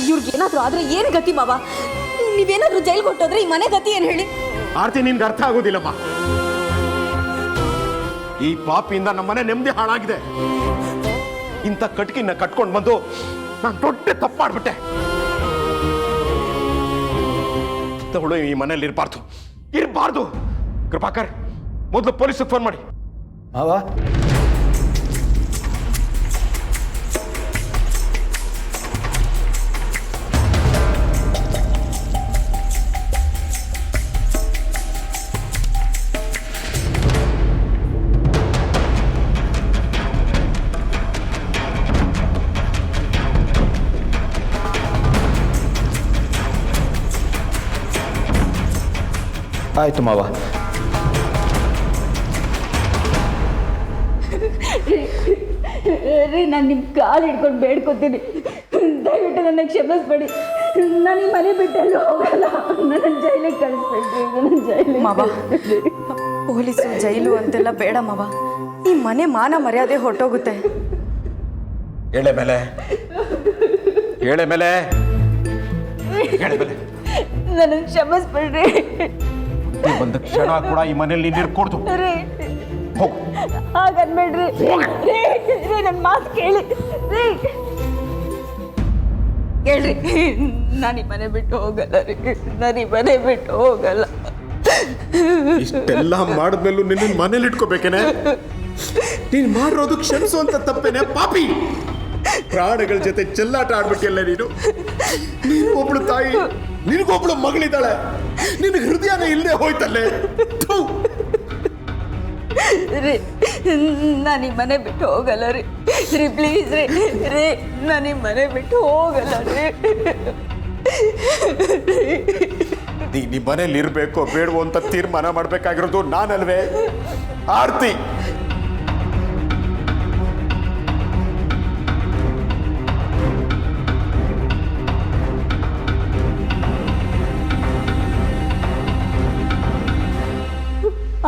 ಇವ್ರಿಗೇನಾದ್ರೂ ಆದ್ರೆ ಏನು ಗತಿ ಮಾವ? ನೀವೇನಾದ್ರೂ ಜೈಲ್ಗೆ ಹೊಟ್ಟೋದ್ರೆ ಈ ಮನೆ ಗತಿ ಏನು ಹೇಳಿ? ಆರ್ತಿ ನಿನ್ಗೆ ಅರ್ಥ ಆಗೋದಿಲ್ಲಮ್ಮ. ಈ ಪಾಪಿಯಿಂದ ನಮ್ಮನೆ ನೆಮ್ಮದಿ ಹಾಳಾಗಿದೆ. ಇಂಥ ಕಟ್ಕಿನ ಕಟ್ಕೊಂಡು ಬಂದು ನಾನು ದೊಡ್ಡ ತಪ್ಪು ಮಾಡ್ಬಿಟ್ಟೆ. ತಗೊಳ್ಳು, ಈ ಮನೇಲಿ ಇರಬಾರ್ದು. ಕೃಪಾಕರ್, ಮೊದಲು ಪೊಲೀಸಿಗೆ ಫೋನ್ ಮಾಡಿ. ಮಾವ, ಆಯ್ತು ಮಾವ. ರೀ, ನಾನು ನಿಮ್ಮ ಕಾಲು ಹಿಡ್ಕೊಂಡು ಬೇಡ್ಕೊತೀನಿ, ದಯವಿಟ್ಟು ನನ್ನ ಕ್ಷಮಿಸ್ಬೇಡಿ. ನಾನು ಈ ಮನೆ ಬಿಟ್ಟಲ್ಲಿ ಹೋಗಲ್ಲ. ನನ್ನ ಜೈಲಿಗೆ ಕಳಿಸ್ಬೇಡ್ರಿ. ನನ್ನ ಜೈಲಿಗೆ ಮಾವ. ಪೊಲೀಸು ಜೈಲು ಅಂತೆಲ್ಲ ಬೇಡ ಮಾವ. ಈ ಮನೆ ಮಾನ ಮರ್ಯಾದೆ ಹೊರಟೋಗುತ್ತೆ. ಎಳೆ ಮೇಲೆ ನನ್ನ ಕ್ಷಮಿಸ್ಬೇಡ್ರಿ. ಒಂದು ಕ್ಷಣ ಕೂಡ ಈ ಮನೆಯಲ್ಲಿ ನೀರ್ಕೊಡ್ತು. ಹಾಗನ್ಬೇಡ್ರಿ. ನನ್ನ ಮಾತು ಕೇಳಿ ರೀ. ಹೇಳ್ರಿ, ನಾನು ಈ ಮನೆ ಬಿಟ್ಟು ಹೋಗಲ್ಲ ರೀ. ನಾನು ಈ ಮನೆ ಬಿಟ್ಟು ಹೋಗಲ್ಲ. ಇಷ್ಟೆಲ್ಲ ಮಾಡಿದ್ಮೇಲೂ ನಿನ್ನ ಮನೇಲಿ ಇಟ್ಕೋಬೇಕೇನೆ? ನೀನ್ ಮಾಡಿರೋದು ಕ್ಷಮಿಸುವಂತ ತಪ್ಪೇನೆ ಪಾಪಿ. ಪ್ರಾಣಿಗಳ ಜೊತೆ ಚೆಲ್ಲಾಟ ಆಡ್ಬಿಟ್ಟಿಲ್ಲ ನೀನು. ಒಬ್ಳು ತಾಯಿ, ನಿನಗೊಬ್ಳು ಮಗಳಿದ್ದಾಳೆ, ನಿನಗೆ ಹೃದಯನೇ ಇಲ್ಲದೆ ಹೋಯ್ತಲ್ಲೇ. ರೀ, ನಾನು ಈ ಮನೆ ಬಿಟ್ಟು ಹೋಗಲ್ಲ ರೀ. ಪ್ಲೀಸ್ ರೀ, ನಾನು ಈ ಮನೆ ಬಿಟ್ಟು ಹೋಗಲ್ಲ ರೀ. ನೀ ಮನೇಲಿ ಇರ್ಬೇಕೋ ಬೇಡವೋ ಅಂತ ತೀರ್ಮಾನ ಮಾಡ್ಬೇಕಾಗಿರೋದು ನಾನಲ್ವೇ ಆರ್ತಿ?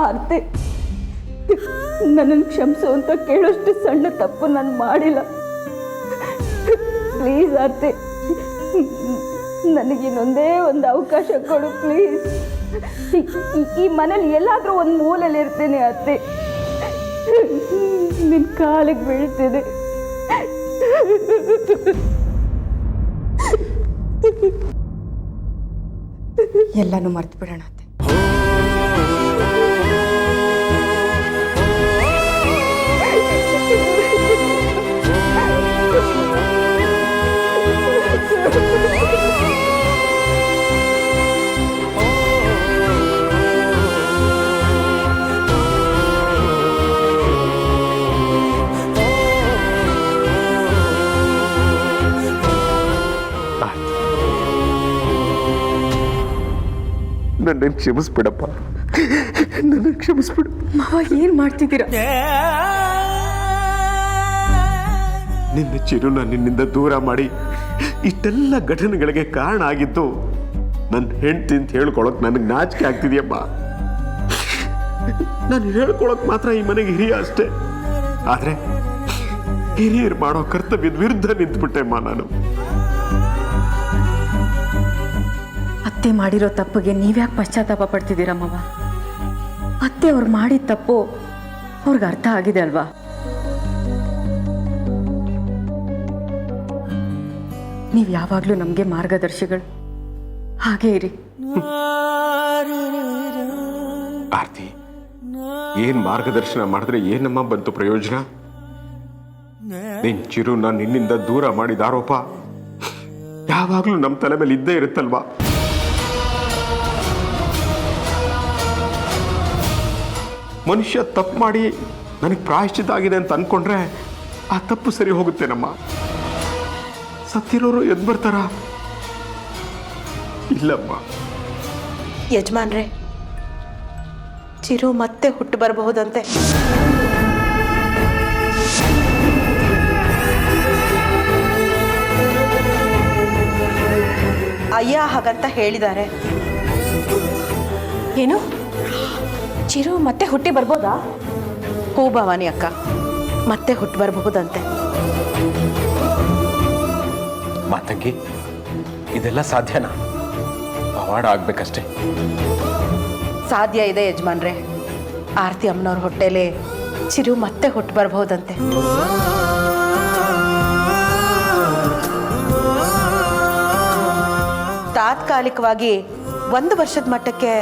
ಆರ್ತಿ, ನನ್ನನ್ನು ಕ್ಷಮಿಸು ಅಂತ ಕೇಳೋಷ್ಟು ಸಣ್ಣ ತಪ್ಪು ನಾನು ಮಾಡಿಲ್ಲ. ಪ್ಲೀಸ್ ಆರ್ತಿ, ನನಗಿನ್ನೊಂದೇ ಒಂದು ಅವಕಾಶ ಕೊಡು ಪ್ಲೀಸ್. ಈ ಮನೇಲಿ ಎಲ್ಲಾದರೂ ಒಂದು ಮೂಲೆಯಲ್ಲಿ ಇರ್ತೀನಿ ಆರ್ತಿ. ನಿನ್ನ ಕಾಲಿಗೆ ಬೀಳ್ತೀನಿ. ಎಲ್ಲನೂ ಮರ್ತು ಬಿಡೋಣ ಅತ್ತೆ. ನನ್ನ ಕ್ಷಮಿಸ್ಬಿಡಪ್ಪ, ನನ್ನ ಕ್ಷಮಿಸ್ಬಿಡು. ಮಾವ, ಏನ್ ಮಾಡ್ತಿದ್ದೀರಾ? ನಿನ್ನ ಚಿರುನ ನಿನ್ನಿಂದ ದೂರ ಮಾಡಿ ಇಷ್ಟೆಲ್ಲ ಘಟನೆಗಳಿಗೆ ಕಾರಣ ಆಗಿದ್ದು ನನ್ನ ಹೆಂಡತಿ ಅಂತ ಹೇಳ್ಕೊಳಕ್ ನನಗೆ ನಾಚಿಕೆ ಆಗ್ತಿದೆಯಮ್ಮ. ನಾನು ಹೇಳ್ಕೊಳಕ್ ಮಾತ್ರ ಈ ಮನೆಗೆ ಹಿರಿಯ ಅಷ್ಟೇ, ಆದ್ರೆ ಹಿರಿಯರು ಮಾಡೋ ಕರ್ತವ್ಯದ ವಿರುದ್ಧ ನಿಂತ್ಬಿಟ್ಟೆಮ್ಮ ನಾನು. ಅತ್ತೆ ಮಾಡಿರೋ ತಪ್ಪಿಗೆ ನೀವ್ಯಾಕೆ ಪಶ್ಚಾತ್ತಾಪ ಪಡ್ತಿದ್ದೀರಾ ಮಾವ? ಅತ್ತೆ ಅವ್ರು ಮಾಡಿದ ತಪ್ಪು ಅವ್ರಿಗೆ ಅರ್ಥ ಆಗಿದೆ ಅಲ್ವಾ? ನೀವು ಯಾವಾಗಲೂ ನಮಗೆ ಮಾರ್ಗದರ್ಶಿಗಳು, ಹಾಗೇ ಇರಿ. ಆರ್ತಿ, ಏನ್ ಮಾರ್ಗದರ್ಶನ ಮಾಡಿದ್ರೆ ಏನಮ್ಮ ಬಂತು ಪ್ರಯೋಜನ? ನಿನ್ ಚಿರುನ ನಿನ್ನಿಂದ ದೂರ ಮಾಡಿದ ಆರೋಪ ಯಾವಾಗ್ಲೂ ನಮ್ಮ ತಲೆ ಮೇಲೆ ಇದ್ದೇ ಇರುತ್ತಲ್ವಾ? ಮನುಷ್ಯ ತಪ್ಪು ಮಾಡಿ ನನಗೆ ಪ್ರಾಯಶ್ಚಿತ್ತ ಆಗಿದೆ ಅಂತ ಅನ್ಕೊಂಡ್ರೆ ಆ ತಪ್ಪು ಸರಿ ಹೋಗುತ್ತೇನಮ್ಮ. ಸತ್ತಿರೋರು ಎದ್ದು ಬರ್ತಾರ? ಇಲ್ಲಮ್ಮ. ಯಜಮಾನ್ರೆ, ಚಿರು ಮತ್ತೆ ಹುಟ್ಟು ಬರಬಹುದಂತೆ. ಅಯ್ಯ ಹಾಗಂತ ಹೇಳಿದ್ದಾರೆ. ಏನು? ಚಿರು ಮತ್ತೆ ಹುಟ್ಟಿ ಬರ್ಬೋದಾ? ಹೂ ಭವಾನಿ ಅಕ್ಕ, ಮತ್ತೆ ಹುಟ್ಟು ಬರಬಹುದಂತೆ. ಮಾತಂಗಿ, ಇದೆಲ್ಲ ಸಾಧ್ಯನಾ? ಪವಾಡ ಆಗ್ಬೇಕಷ್ಟೇ. ಸಾಧ್ಯ ಇದೆ ಯಜಮಾನ್ರೆ. ಆರತಿ ಅಮ್ಮನವ್ರ ಹೊಟ್ಟೆಲಿ ಚಿರು ಮತ್ತೆ ಹುಟ್ಟು ಬರಬಹುದಂತೆ. ತಾತ್ಕಾಲಿಕವಾಗಿ 1 ವರ್ಷದ ಮಟ್ಟಕ್ಕೆ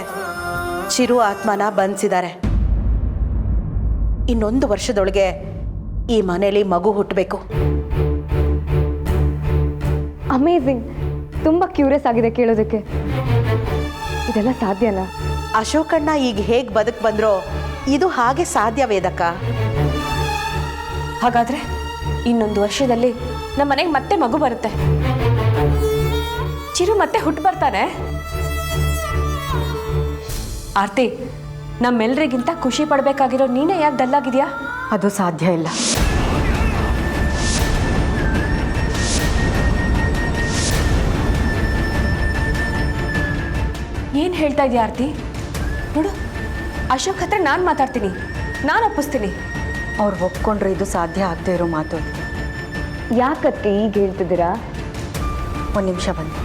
ಚಿರು ಆತ್ಮನ ಬಂಧಿಸಿದ್ದಾರೆ. ಇನ್ನೊಂದು ವರ್ಷದೊಳಗೆ ಈ ಮನೆಯಲ್ಲಿ ಮಗು ಹುಟ್ಟಬೇಕು. ಅಮೇಝಿಂಗ್. ತುಂಬ ಕ್ಯೂರಿಯಸ್ ಆಗಿದೆ ಕೇಳೋದಕ್ಕೆ. ಇದೆಲ್ಲ ಸಾಧ್ಯನಾ? ಅಶೋಕಣ್ಣ ಈಗ ಹೇಗೆ ಬದುಕು ಬಂದ್ರೋ ಇದು ಹಾಗೆ ಸಾಧ್ಯ ವೇದಕ್ಕ. ಹಾಗಾದ್ರೆ ಇನ್ನೊಂದು ವರ್ಷದಲ್ಲಿ ನಮ್ಮ ಮನೆಗೆ ಮತ್ತೆ ಮಗು ಬರುತ್ತೆ. ಚಿರು ಮತ್ತೆ ಹುಟ್ಟು ಬರ್ತಾನೆ. ಆರ್ತಿ, ನಮ್ಮೆಲ್ರಿಗಿಂತ ಖುಷಿ ಪಡ್ಬೇಕಾಗಿರೋ ನೀನೇ ಯಾಕೆ ಡಲ್ಲಾಗಿದ್ಯಾ? ಅದು ಸಾಧ್ಯ ಇಲ್ಲ. ಏನು ಹೇಳ್ತಾ ಇದೀಯ ಆರ್ತಿ? ನೋಡು, ಅಶೋಕ್ ಹತ್ರ ನಾನು ಮಾತಾಡ್ತೀನಿ, ನಾನು ಒಪ್ಪಿಸ್ತೀನಿ. ಅವ್ರು ಒಪ್ಕೊಂಡ್ರೆ ಇದು ಸಾಧ್ಯ ಆಗದೆ ಇರೋ ಮಾತು. ಯಾಕತ್ತೆ ಈಗ ಹೇಳ್ತಿದ್ದೀರಾ? 1 ನಿಮಿಷ ಬಂದು.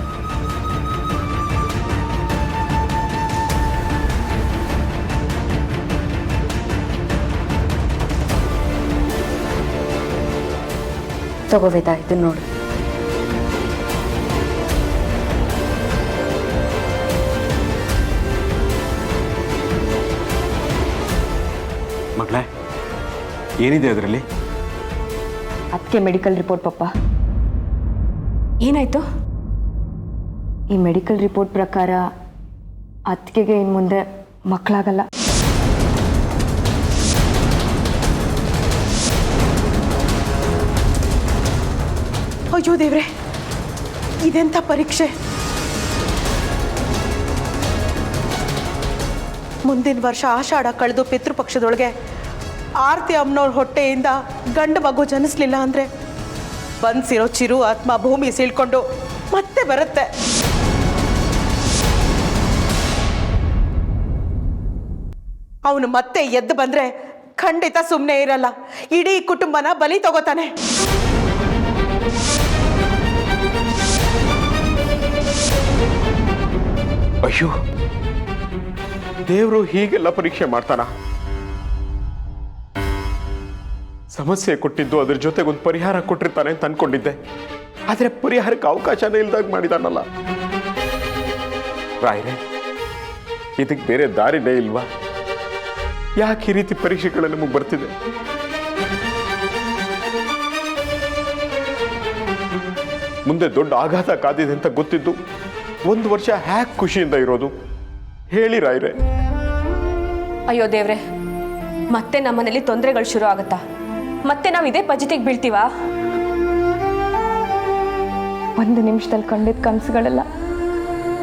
ತಗೋವೇದ, ಇದನ್ನ ನೋಡು. ಮಗಳೇ, ಏನಿದೆ ಅದರಲ್ಲಿ? ಅದಕ್ಕೆ ಮೆಡಿಕಲ್ ರಿಪೋರ್ಟ್ ಪಪ್ಪ. ಏನಾಯ್ತು? ಈ ಮೆಡಿಕಲ್ ರಿಪೋರ್ಟ್ ಪ್ರಕಾರ ಅತ್ತಿಗೆಗೆ ಇನ್ನು ಮುಂದೆ ಮಕ್ಕಳಾಗಲ್ಲ. ಅಯ್ಯೋ ದೇವ್ರೆ, ಇದೆಂಥ ಪರೀಕ್ಷೆ! ಮುಂದಿನ ವರ್ಷ ಆಷಾಢ ಕಳೆದು ಪಿತೃಪಕ್ಷದೊಳಗೆ ಆರತಿ ಅಮ್ಮನವ್ರ ಹೊಟ್ಟೆಯಿಂದ ಗಂಡು ಮಗು ಜನಿಸ್ಲಿಲ್ಲ ಅಂದರೆ ಬಂದ್ಸಿರೋ ಚಿರು ಆತ್ಮ ಭೂಮಿ ಸೀಳ್ಕೊಂಡು ಮತ್ತೆ ಬರುತ್ತೆ. ಅವನು ಮತ್ತೆ ಎದ್ದು ಬಂದರೆ ಖಂಡಿತ ಸುಮ್ಮನೆ ಇರಲ್ಲ. ಇಡೀ ಕುಟುಂಬನ ಬಲಿ ತಗೋತಾನೆ. ಅಯ್ಯೋ, ದೇವರು ಹೀಗೆಲ್ಲ ಪರೀಕ್ಷೆ ಮಾಡ್ತಾನ? ಸಮಸ್ಯೆ ಕೊಟ್ಟಿದ್ದು ಅದ್ರ ಜೊತೆಗೊಂದು ಪರಿಹಾರ ಕೊಟ್ಟಿರ್ತಾನೆ ಅಂತ ಅನ್ಕೊಂಡಿದ್ದೆ. ಆದ್ರೆ ಪರಿಹಾರಕ್ಕೆ ಅವಕಾಶನೇ ಇಲ್ದಾಗ ಮಾಡಿದಾನಲ್ಲ. ರಾಯರೇ, ಇದಕ್ಕೆ ಬೇರೆ ದಾರಿನೇ ಇಲ್ವಾ? ಯಾಕೆ ಈ ರೀತಿ ಪರೀಕ್ಷೆಗಳು ನಮಗೆ ಬರ್ತಿದೆ? ಮುಂದೆ ದೊಡ್ಡ ಆಘಾತ ಕಾದಿದೆ ಅಂತ ಗೊತ್ತಿದ್ದು 1 ವರ್ಷ ಹ್ಯಾಕ್ ಖುಷಿಯಿಂದ ಇರೋದು? ಹೇಳಿ ರಾಯರೇ. ಅಯ್ಯೋ ದೇವ್ರೆ, ಮತ್ತೆ ನಮ್ಮನೇಲಿ ತೊಂದರೆಗಳು ಶುರು ಆಗುತ್ತಾ? ಮತ್ತೆ ನಾವು ಇದೇ ಪಜಿತಿಗೆ ಬೀಳ್ತೀವಾ? 1 ನಿಮಿಷದಲ್ಲಿ ಕಂಡಿದ್ದ ಕನಸುಗಳೆಲ್ಲ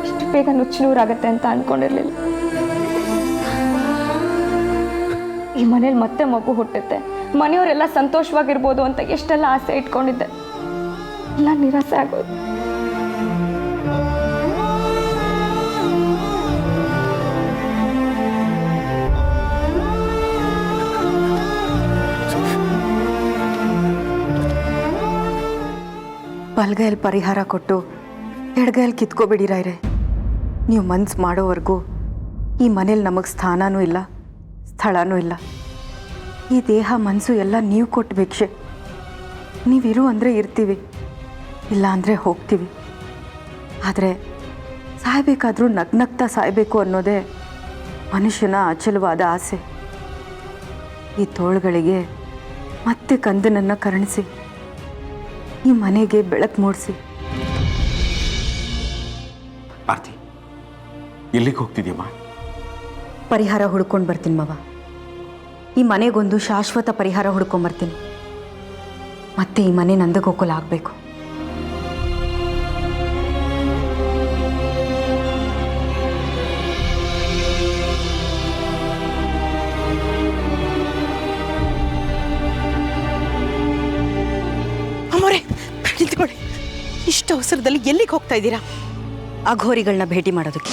ಇಷ್ಟು ಬೇಗ ನುಚ್ಚುನೂರಾಗತ್ತೆ ಅಂತ ಅನ್ಕೊಂಡಿರ್ಲಿಲ್ಲ. ಈ ಮನೇಲಿ ಮತ್ತೆ ಮಗು ಹುಟ್ಟುತ್ತೆ, ಮನೆಯವರೆಲ್ಲ ಸಂತೋಷವಾಗಿರ್ಬೋದು ಅಂತ ಎಷ್ಟೆಲ್ಲ ಆಸೆ ಇಟ್ಕೊಂಡಿದ್ದೆ, ಎಲ್ಲ ನಿರಾಸೆ ಆಗೋದು. ಬಲಗೈಯಲ್ಲಿ ಪರಿಹಾರ ಕೊಟ್ಟು ಎಡಗೈಯಲ್ಲಿ ಕಿತ್ಕೋಬೇಡಿ ರಾಯ್ರೆ. ನೀವು ಮನ್ಸು ಮಾಡೋವರೆಗೂ ಈ ಮನೇಲಿ ನಮಗೆ ಸ್ಥಾನನೂ ಇಲ್ಲ, ಸ್ಥಳನೂ ಇಲ್ಲ. ಈ ದೇಹ ಮನಸ್ಸು ಎಲ್ಲ ನೀವು ಕೊಟ್ಟು ಭಿಕ್ಷೆ. ನೀವಿರು ಅಂದರೆ ಇರ್ತೀವಿ, ಇಲ್ಲ ಅಂದರೆ ಹೋಗ್ತೀವಿ. ಆದರೆ ಸಾಯಬೇಕಾದ್ರೂ ನಗ್ನಗ್ತಾ ಸಾಯಬೇಕು ಅನ್ನೋದೇ ಮನುಷ್ಯನ ಅಚಲವಾದ ಆಸೆ. ಈ ತೋಳುಗಳಿಗೆ ಮತ್ತೆ ಕಂದನನ್ನು ಕರುಣಿಸಿ, ಈ ಮನೆಗೆ ಬೆಳಕು ಮೂಡಿಸಿ. ಆರ್ತಿ, ಎಲ್ಲಿಗೆ ಹೋಗ್ತಿದ್ಯಮ್ಮ? ಪರಿಹಾರ ಹುಡ್ಕೊಂಡು ಬರ್ತೀನಿ ಮಾವ. ಈ ಮನೆಗೊಂದು ಶಾಶ್ವತ ಪರಿಹಾರ ಹುಡ್ಕೊಂಬರ್ತೀನಿ. ಮತ್ತೆ ಈ ಮನೆ ನಂದಗೋಕುಲ ಆಗಬೇಕು. ಅಮ್ಮೋರೆ, ನಿಂತ್ಕೊಳ್ಳಿ. ಇಷ್ಟು ಅವಸರದಲ್ಲಿ ಎಲ್ಲಿಗೆ ಹೋಗ್ತಾ ಇದ್ದೀರಾ? ಅಘೋರಿಗಳನ್ನ ಭೇಟಿ ಮಾಡೋದಕ್ಕೆ.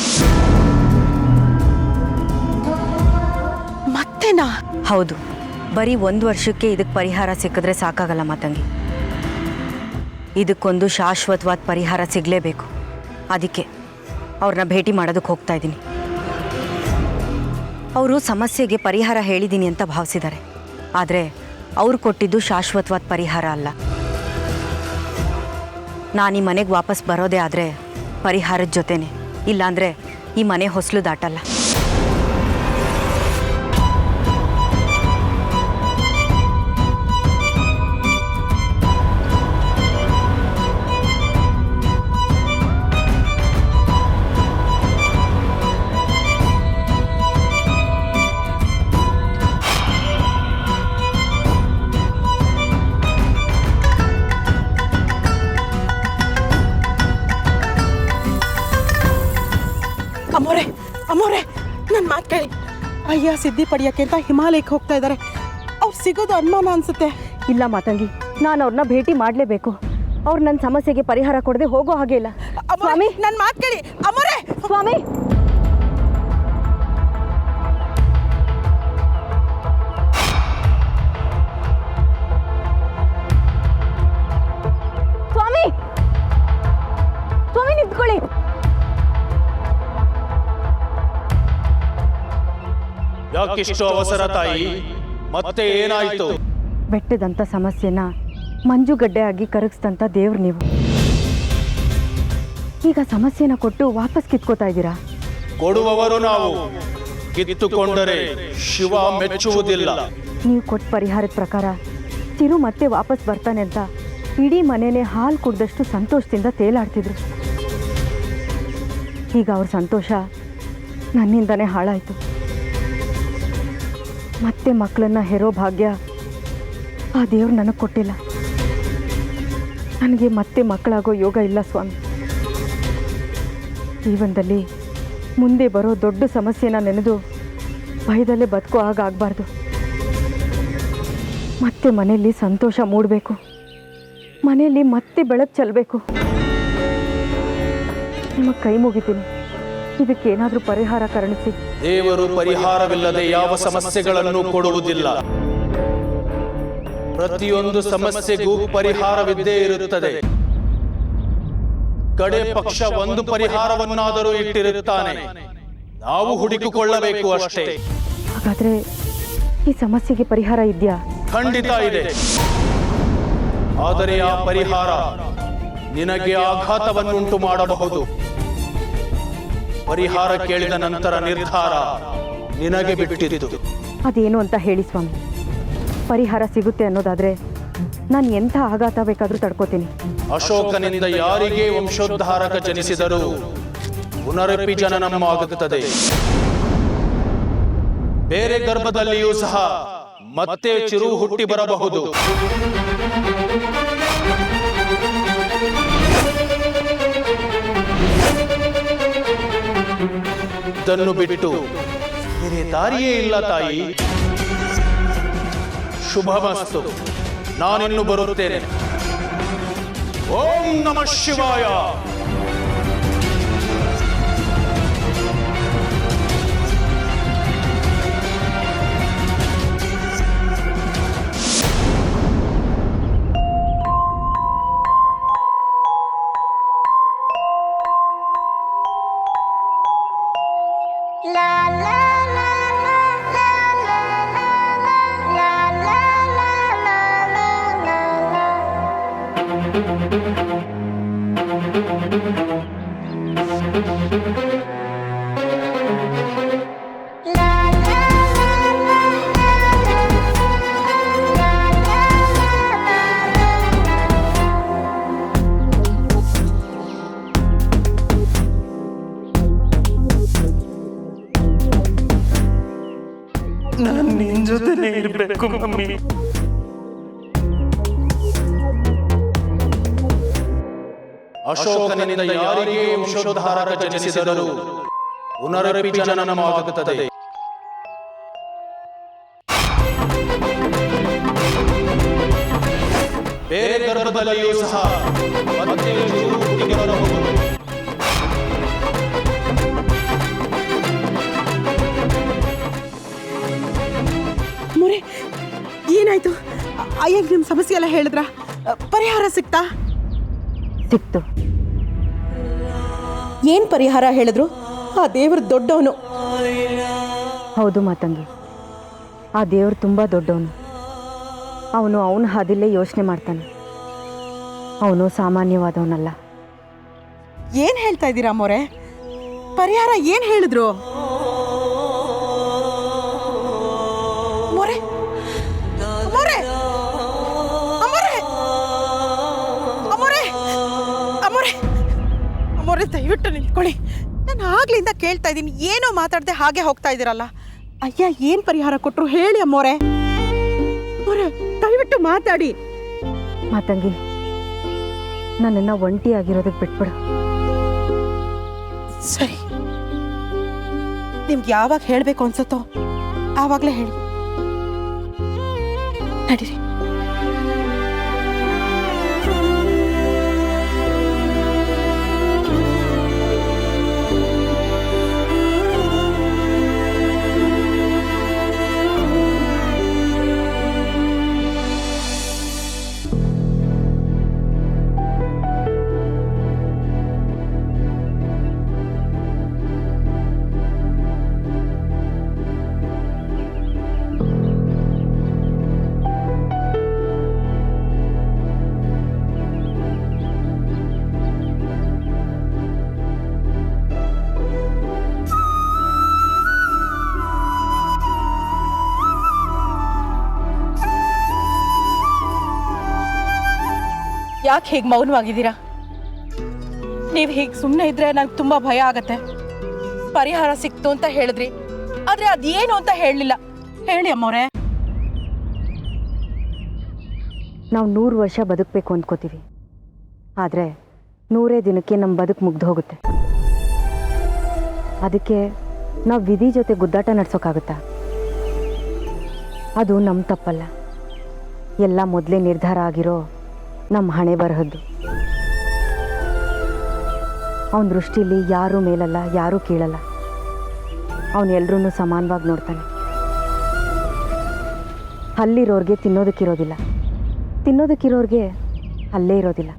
ಮತ್ತೆನಾ? ಹೌದು, ಬರೀ 1 ವರ್ಷಕ್ಕೆ ಇದಕ್ಕೆ ಪರಿಹಾರ ಸಿಕ್ಕಿದ್ರೆ ಸಾಕಾಗಲ್ಲ ಮಾತಂಗಿ. ಇದಕ್ಕೊಂದು ಶಾಶ್ವತವಾದ ಪರಿಹಾರ ಸಿಗಲೇಬೇಕು. ಅದಕ್ಕೆ ಅವ್ರನ್ನ ಭೇಟಿ ಮಾಡೋದಕ್ಕೆ ಹೋಗ್ತಾ ಇದ್ದೀನಿ. ಅವರು ಸಮಸ್ಯೆಗೆ ಪರಿಹಾರ ಹೇಳಿದ್ದೀನಿ ಅಂತ ಭಾವಿಸಿದ್ದಾರೆ. ಆದರೆ ಅವ್ರು ಕೊಟ್ಟಿದ್ದು ಶಾಶ್ವತವಾದ ಪರಿಹಾರ ಅಲ್ಲ. ನಾನು ಈ ಮನೆಗೆ ವಾಪಸ್ ಬರೋದೇ ಆದರೆ ಪರಿಹಾರದ ಜೊತೆನೆ, ಇಲ್ಲಾಂದರೆ ಈ ಮನೆ ಹೊಸಲು ದಾಟಲ್ಲ. ಅಮ್ಮೋರೆ ನನ್ನ ಮಾತು ಕೇಳಿ. ಅಯ್ಯ ಸಿದ್ಧಿ ಪಡೆಯೋಕ್ಕೆ ಅಂತ ಹಿಮಾಲಯಕ್ಕೆ ಹೋಗ್ತಾ ಇದ್ದಾರೆ. ಅವ್ರು ಸಿಗೋದು ಅನುಮಾನ ಅನ್ಸುತ್ತೆ. ಇಲ್ಲ ಮಾತಂಗಿ, ನಾನು ಅವ್ರನ್ನ ಭೇಟಿ ಮಾಡಲೇಬೇಕು. ಅವ್ರು ನನ್ನ ಸಮಸ್ಯೆಗೆ ಪರಿಹಾರ ಕೊಡದೆ ಹೋಗೋ ಹಾಗೆ ಇಲ್ಲ. ಸ್ವಾಮಿ, ನನ್ನ ಮಾತು ಕೇಳಿ. ಅಮ್ಮೋರೆ, ಸ್ವಾಮಿ, ಸ್ವಾಮಿ, ಸ್ವಾಮಿ ನಿಂತ್ಕೊಳ್ಳಿ. ಯಾಕಿಷ್ಟು ಅವಸರ ತಾಯಿ? ಮತ್ತೆ ಏನಾಯ್ತು? ಬೆಟ್ಟದಂಥ ಸಮಸ್ಯೆನ ಮಂಜುಗಡ್ಡೆ ಆಗಿ ಕರಗಿಸಿದಂಥ ದೇವ್ರು ನೀವು. ಈಗ ಸಮಸ್ಯೆನ ಕೊಟ್ಟು ವಾಪಸ್ ಕಿತ್ಕೋತಾ ಇದ್ದೀರಾ. ಕೊಡುವವರು ನಾವು, ಕಿತ್ತುಕೊಂಡರೆ ಶಿವ ಮೆಚ್ಚುವುದಿಲ್ಲ. ನೀವು ಕೊಟ್ಟ ಪರಿಹಾರದ ಪ್ರಕಾರ ಚಿರು ಮತ್ತೆ ವಾಪಸ್ ಬರ್ತಾನೆ ಅಂತ ಇಡೀ ಮನೆಯೇ ಹಾಲು ಕುಡ್ದಷ್ಟು ಸಂತೋಷದಿಂದ ತೇಲಾಡ್ತಿದ್ರು. ಈಗ ಅವ್ರ ಸಂತೋಷ ನನ್ನಿಂದನೇ ಹಾಳಾಯಿತು. ಮತ್ತೆ ಮಕ್ಕಳನ್ನ ಹೆರೋ ಭಾಗ್ಯ ಆ ದೇವ್ರು ನನಗೆ ಕೊಟ್ಟಿಲ್ಲ. ನನಗೆ ಮತ್ತೆ ಮಕ್ಕಳಾಗೋ ಯೋಗ ಇಲ್ಲ ಸ್ವಾಮಿ. ಜೀವನದಲ್ಲಿ ಮುಂದೆ ಬರೋ ದೊಡ್ಡ ಸಮಸ್ಯೆನ ನೆನೆದು ಭಯದಲ್ಲೇ ಬದುಕೋ ಹಾಗಾಗಬಾರ್ದು. ಮತ್ತೆ ಮನೆಯಲ್ಲಿ ಸಂತೋಷ ಮೂಡಬೇಕು, ಮನೆಯಲ್ಲಿ ಮತ್ತೆ ಬೆಳಕು ಚೆಲ್ಲಬೇಕು. ನಿಮಗೆ ಕೈ ಮುಗಿತೀನಿ, ಇದಕ್ಕೇನಾದರೂ ಪರಿಹಾರ ಕರುಣಿಸಿ. ದೇವರು ಪರಿಹಾರವಿಲ್ಲದೆ ಯಾವ ಸಮಸ್ಯೆಗಳನ್ನು ಕೊಡುವುದಿಲ್ಲ. ಪ್ರತಿಯೊಂದು ಸಮಸ್ಯೆಗೂ ಪರಿಹಾರವಿದ್ದೇ ಇರುತ್ತದೆ. ಕಡೆ ಪಕ್ಷ ಒಂದು ಪರಿಹಾರವನ್ನಾದರೂ ಇಟ್ಟಿರುತ್ತಾನೆ. ನಾವು ಹುಡುಕಿಕೊಳ್ಳಬೇಕು ಅಷ್ಟೇ. ಹಾಗಾದ್ರೆ ಈ ಸಮಸ್ಯೆಗೆ ಪರಿಹಾರ ಇದೆಯಾ? ಖಂಡಿತ ಇದೆ. ಆದರೆ ಆ ಪರಿಹಾರ ನಿನಗೆ ಆಘಾತವನ್ನುಂಟು ಮಾಡಬಹುದು. ಪರಿಹಾರ ಕೇಳಿದ ನಂತರ ನಿರ್ಧಾರ ನಿನಗೆ ಬಿಟ್ಟಿದ್ದು. ಅದೇನು ಅಂತ ಹೇಳಿ ಸ್ವಾಮಿ. ಪರಿಹಾರ ಸಿಗುತ್ತೆ ಅನ್ನೋದಾದ್ರೆ ನಾನು ಎಂಥ ಆಘಾತ ಬೇಕಾದರೂ ತಡ್ಕೋತೀನಿ. ಅಶೋಕನಿಂದ ಯಾರಿಗೆ ವಂಶೋದ್ಧಾರಕ ಜನಿಸಿದರೂ ಪುನರಪಿ ಜನನವಾಗುತ್ತದೆ. ಬೇರೆ ಗರ್ಭದಲ್ಲಿಯೂ ಸಹ ಮತ್ತೆ ಚಿರು ಹುಟ್ಟಿ ಬರಬಹುದು. ಇದನ್ನು ಬಿಟ್ಟು ಬೇರೆ ದಾರಿಯೇ ಇಲ್ಲ ತಾಯಿ. ಶುಭಮಸ್ತು. ನಾನಿನ್ನು ಬರುತ್ತೇನೆ. ಓಂ ನಮಃ ಶಿವಾಯ. ನಾನು ನಿನ್ ಜೊತೆನೇ ಇರಬೇಕು ಮಮ್ಮಿ. ಅಶೋಕನಿಂದ ಯಾರಿಗೆ ವಂಶೋದ್ಧಾರಕ ಜನಿಸಿದರೂ ಪುನರಪಿ ಜನನವಾಗುತ್ತದೆ. ಬೇರೆ ಗರ್ಭದಲ್ಲಿಯೂ ಸಹ ಮತ್ತೆ ಚಿರು ಹುಟ್ಟಿ ಬರಬಹುದು. ಮೊರೆ, ಏನಾಯ್ತು? ಅಯ್ಯಂಗೆ ನಿಮ್ಮ ಸಮಸ್ಯೆ ಎಲ್ಲ ಹೇಳಿದ್ರ? ಪರಿಹಾರ ಸಿಕ್ತಾ? ಸಿಕ್ತು. ಏನು ಪರಿಹಾರ ಹೇಳಿದ್ರು ಆ ದೇವರು ದೊಡ್ಡವನು. ಹೌದು ಮಾತಂಗಿ, ಆ ದೇವರು ತುಂಬ ದೊಡ್ಡವನು. ಅವನು ಅವನ ಹಾದಿಲ್ಲೇ ಯೋಚನೆ ಮಾಡ್ತಾನೆ. ಅವನು ಸಾಮಾನ್ಯವಾದವನಲ್ಲ. ಏನು ಹೇಳ್ತಾ ಇದ್ದೀರಾ ಅಮ್ಮೋರೆ? ಪರಿಹಾರ ಏನು ಹೇಳಿದ್ರು? ಅಮ್ಮೋರೆ, ಅಮ್ಮೋರೆ, ಅಮ್ಮೋರೆ, ಅಮ್ಮೋರೆ, ಅಮ್ಮೋರೆ, ಅಮ್ಮೋರೆ, ದಯವಿಟ್ಟು ನಿಂತ್ಕೊಳ್ಳಿ. ನಾನು ಆಗ್ಲಿಂದ ಕೇಳ್ತಾ ಇದ್ದೀನಿ, ಏನೋ ಮಾತಾಡದೆ ಹಾಗೆ ಹೋಗ್ತಾ ಇದ್ದೀರಲ್ಲ. ಅಯ್ಯ, ಏನು ಪರಿಹಾರ ಕೊಟ್ಟರು ಹೇಳಿ ಅಮ್ಮೋರೆ. ಅಮ್ಮೋರೆ, ದಯವಿಟ್ಟು ಮಾತಾಡಿ. ಮಾತಂಗಿ, ನನ್ನನ್ನು ಒಂಟಿಯಾಗಿರೋದಕ್ಕೆ ಬಿಟ್ಬಿಡು. ಸರಿ, ನಿಮ್ಗೆ ಯಾವಾಗ ಹೇಳಬೇಕು ಅನ್ಸುತ್ತೋ ಆವಾಗಲೇ ಹೇಳಿ. ನಡೀರಿ. ಯಾಕೆ ಹೀಗೆ ಮೌನವಾಗಿದ್ದೀರಾ? ನೀವು ಹೀಗೆ ಸುಮ್ಮನೆ ಇದ್ರೆ ನಂಗೆ ತುಂಬ ಭಯ ಆಗತ್ತೆ. ಪರಿಹಾರ ಸಿಕ್ತು ಅಂತ ಹೇಳಿದ್ರಿ, ಆದರೆ ಅದೇನು ಅಂತ ಹೇಳಲಿಲ್ಲ. ಹೇಳಿ ಅಮ್ಮೋರೆ. ನಾವು 100 ವರ್ಷ ಬದುಕಬೇಕು ಅಂದ್ಕೋತೀವಿ, ಆದರೆ 100 ದಿನಕ್ಕೆ ನಮ್ಮ ಬದುಕು ಮುಗ್ದು ಹೋಗುತ್ತೆ. ಅದಕ್ಕೆ ನಾವು ವಿಧಿ ಜೊತೆ ಗುದ್ದಾಟ ನಡೆಸೋಕ್ಕಾಗುತ್ತಾ? ಅದು ನಮ್ಮ ತಪ್ಪಲ್ಲ. ಎಲ್ಲ ಮೊದಲೇ ನಿರ್ಧಾರ ಆಗಿರೋ ನಮ್ಮ ಹಣೆ ಬರಹದ್ದು. ಅವನ ದೃಷ್ಟಿಲಿ ಯಾರೂ ಮೇಲಲ್ಲ, ಯಾರೂ ಕೀಳಲ್ಲ. ಅವನು ಎಲ್ರೂ ಸಮಾನವಾಗಿ ನೋಡ್ತಾನೆ. ಹಲ್ಲಿರೋರಿಗೆ ತಿನ್ನೋದಕ್ಕಿರೋದಿಲ್ಲ, ತಿನ್ನೋದಕ್ಕಿರೋರಿಗೆ ಹಲ್ಲೇ ಇರೋದಿಲ್ಲ.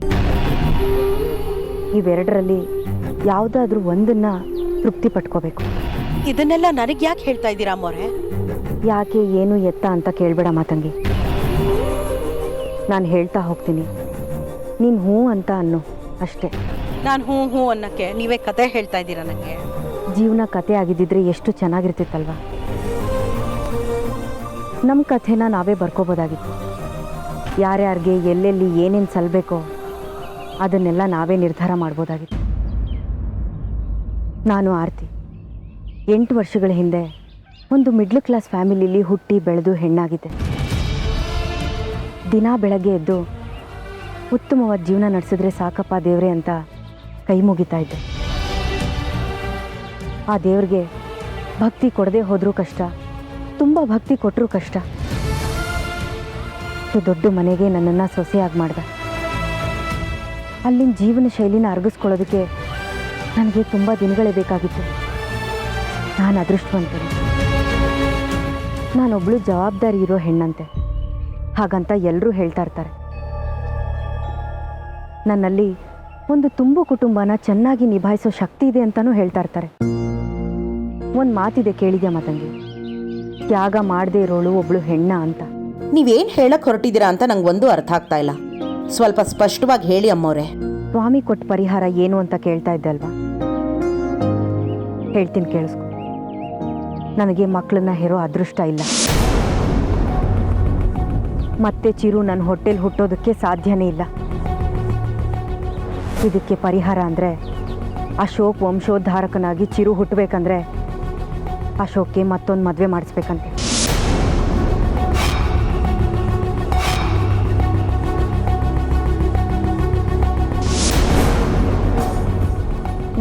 ಇವೆರಡರಲ್ಲಿ ಯಾವುದಾದ್ರೂ ಒಂದನ್ನು ತೃಪ್ತಿ ಪಟ್ಕೋಬೇಕು. ಇದನ್ನೆಲ್ಲ ನನಗೆ ಯಾಕೆ ಹೇಳ್ತಾ ಇದ್ದೀರಾ ಅಮ್ಮೋರೆ? ಯಾಕೆ, ಏನು, ಎತ್ತ ಅಂತ ಕೇಳಬೇಡ ಮಾತಂಗಿ. ನಾನು ಹೇಳ್ತಾ ಹೋಗ್ತೀನಿ, ನೀನು ಹ್ಞೂ ಅಂತ ಅನ್ನು ಅಷ್ಟೇ. ನಾನು ಹ್ಞೂ ಹ್ಞೂ ಅನ್ನಕ್ಕೆ ನೀವೇ ಕತೆ ಹೇಳ್ತಾ ಇದ್ದೀರಾ ನನಗೆ? ಜೀವನ ಕತೆ ಆಗಿದ್ದಿದ್ರೆ ಎಷ್ಟು ಚೆನ್ನಾಗಿರ್ತಿತ್ತಲ್ವ. ನಮ್ಮ ಕಥೆನ ನಾವೇ ಬರ್ಕೋಬೋದಾಗಿತ್ತು. ಯಾರ್ಯಾರಿಗೆ ಎಲ್ಲೆಲ್ಲಿ ಏನೇನು ಸಲ್ಲಬೇಕೋ ಅದನ್ನೆಲ್ಲ ನಾವೇ ನಿರ್ಧಾರ ಮಾಡ್ಬೋದಾಗಿತ್ತು. ನಾನು ಆರ್ತಿ 8 ವರ್ಷಗಳ ಹಿಂದೆ ಒಂದು ಮಿಡ್ಲ್ ಕ್ಲಾಸ್ ಫ್ಯಾಮಿಲಿಲಿ ಹುಟ್ಟಿ ಬೆಳೆದು ಹೆಣ್ಣಾಗಿದ್ದೆ. ದಿನ ಬೆಳಗ್ಗೆ ಎದ್ದು ಉತ್ತಮವಾದ ಜೀವನ ನಡೆಸಿದ್ರೆ ಸಾಕಪ್ಪ ದೇವ್ರೆ ಅಂತ ಕೈ ಮುಗಿತಾ ಇದ್ದೆ. ಆ ದೇವ್ರಿಗೆ ಭಕ್ತಿ ಕೊಡದೆ ಹೋದರೂ ಕಷ್ಟ, ತುಂಬ ಭಕ್ತಿ ಕೊಟ್ಟರೂ ಕಷ್ಟ. ದೊಡ್ಡ ಮನೆಗೆ ನನ್ನನ್ನು ಸೊಸೆಯಾಗಿ ಮಾಡ್ದೆ. ಅಲ್ಲಿನ ಜೀವನ ಶೈಲಿನ ಅರಗಿಸ್ಕೊಳ್ಳೋದಕ್ಕೆ ನನಗೆ ತುಂಬ ದಿನಗಳೇ ಬೇಕಾಗಿತ್ತು. ನಾನು ಅದೃಷ್ಟವಂತರು. ನಾನೊಬ್ಬಳು ಜವಾಬ್ದಾರಿ ಇರೋ ಹೆಣ್ಣಂತೆ, ಹಾಗಂತ ಎಲ್ಲರೂ ಹೇಳ್ತಾ ಇರ್ತಾರೆ. ನನ್ನಲ್ಲಿ ಒಂದು ತುಂಬು ಕುಟುಂಬನ ಚೆನ್ನಾಗಿ ನಿಭಾಯಿಸೋ ಶಕ್ತಿ ಇದೆ ಅಂತಲೂ ಹೇಳ್ತಾ ಇರ್ತಾರೆ. ಒಂದು ಮಾತಿದೆ, ಕೇಳಿದ್ಯಾ ಮಾತಂಗಿ? ತ್ಯಾಗ ಮಾಡದೇ ಇರೋಳು ಒಬ್ಳು ಹೆಣ್ಣ ಅಂತ. ನೀವೇನು ಹೇಳಕ್ಕೆ ಹೊರಟಿದ್ದೀರಾ ಅಂತ ನಂಗೆ ಒಂದು ಅರ್ಥ ಆಗ್ತಾ ಇಲ್ಲ. ಸ್ವಲ್ಪ ಸ್ಪಷ್ಟವಾಗಿ ಹೇಳಿ ಅಮ್ಮವ್ರೆ. ಸ್ವಾಮಿ ಕೊಟ್ಟ ಪರಿಹಾರ ಏನು ಅಂತ ಕೇಳ್ತಾ ಇದ್ದೆ ಅಲ್ವಾ? ಹೇಳ್ತೀನಿ, ಕೇಳಿಸ್ಕೊ. ನನಗೆ ಮಕ್ಕಳನ್ನ ಹೆರೋ ಅದೃಷ್ಟ ಇಲ್ಲ. ಮತ್ತೆ ಚಿರು ನನ್ನ ಹೊಟ್ಟೆಲಿ ಹುಟ್ಟೋದಕ್ಕೆ ಸಾಧ್ಯನೇ ಇಲ್ಲ. ಇದಕ್ಕೆ ಪರಿಹಾರ ಅಂದರೆ ಅಶೋಕ್ ವಂಶೋದ್ಧಾರಕನಾಗಿ ಚಿರು ಹುಟ್ಟಬೇಕಂದ್ರೆ ಅಶೋಕ್ಗೆ ಮತ್ತೊಂದು ಮದುವೆ ಮಾಡಿಸ್ಬೇಕಂತೆ.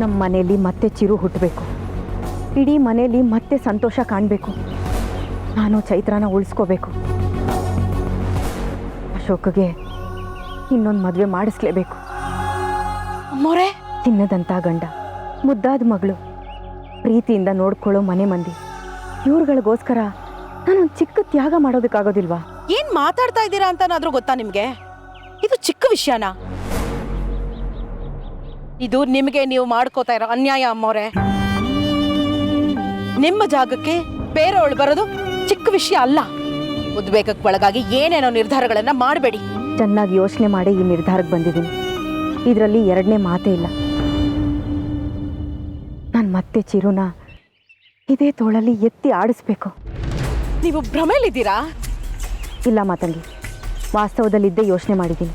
ನಮ್ಮ ಮನೆಯಲ್ಲಿ ಮತ್ತೆ ಚಿರು ಹುಟ್ಟಬೇಕು. ಇಡೀ ಮನೆಯಲ್ಲಿ ಮತ್ತೆ ಸಂತೋಷ ಕಾಣಬೇಕು. ನಾನು ಚೈತ್ರನ ಉಳಿಸ್ಕೋಬೇಕು. ಅಶೋಕ್ಗೆ ಇನ್ನೊಂದು ಮದುವೆ ಮಾಡಿಸ್ಲೇಬೇಕು. ಅಮ್ಮೋರೆ, ತಿನ್ನದಂಥ ಗಂಡ, ಮುದ್ದಾದ ಮಗಳು, ಪ್ರೀತಿಯಿಂದ ನೋಡ್ಕೊಳ್ಳೋ ಮನೆ ಮಂದಿ, ಇವ್ರುಗಳಿಗೋಸ್ಕರ ನಾನೊಂದು ಚಿಕ್ಕ ತ್ಯಾಗ ಮಾಡೋದಕ್ಕಾಗೋದಿಲ್ವಾ? ಏನ್ ಮಾತಾಡ್ತಾ ಇದ್ದೀರಾ ಅಂತನಾದ್ರೂ ಗೊತ್ತಾ ನಿಮ್ಗೆ? ಇದು ಚಿಕ್ಕ ವಿಷಯನಾ? ಇದು ನಿಮಗೆ ನೀವು ಮಾಡ್ಕೋತಾ ಇರೋ ಅನ್ಯಾಯ ಅಮ್ಮವ್ರೆ. ನಿಮ್ಮ ಜಾಗಕ್ಕೆ ಬೇರೆಯವಳು ಬರೋದು ಚಿಕ್ಕ ವಿಷಯ ಅಲ್ಲ. ಉದ್ವೇಗಕ್ಕೆ ಒಳಗಾಗಿ ಏನೇನೋ ನಿರ್ಧಾರಗಳನ್ನ ಮಾಡಬೇಡಿ. ಚೆನ್ನಾಗಿ ಯೋಚನೆ ಮಾಡಿ ಈ ನಿರ್ಧಾರಕ್ಕೆ ಬಂದಿದ್ದೀನಿ. ಇದರಲ್ಲಿ ಎರಡನೇ ಮಾತೇ ಇಲ್ಲ. ನಾನು ಮತ್ತೆ ಚಿರುನ ಇದೇ ತೋಳಲ್ಲಿ ಎತ್ತಿ ಆಡಿಸ್ಬೇಕು. ನೀವು ಭ್ರಮೇಲಿದ್ದೀರಾ? ಇಲ್ಲ ಮಾತಂಗಿ, ವಾಸ್ತವದಲ್ಲಿದ್ದೇ ಯೋಚನೆ ಮಾಡಿದ್ದೀನಿ.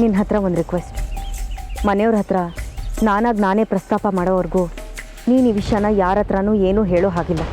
ನಿನ್ನ ಹತ್ರ ಒಂದು ರಿಕ್ವೆಸ್ಟ್. ಮನೆಯವ್ರ ಹತ್ರ ನಾನಾಗಿ ನಾನೇ ಪ್ರಸ್ತಾಪ ಮಾಡೋವರೆಗೂ ನೀನು ಈ ವಿಷಯನ ಯಾರ ಹತ್ರನೂ ಏನೂ ಹೇಳೋ ಹಾಗಿಲ್ಲ.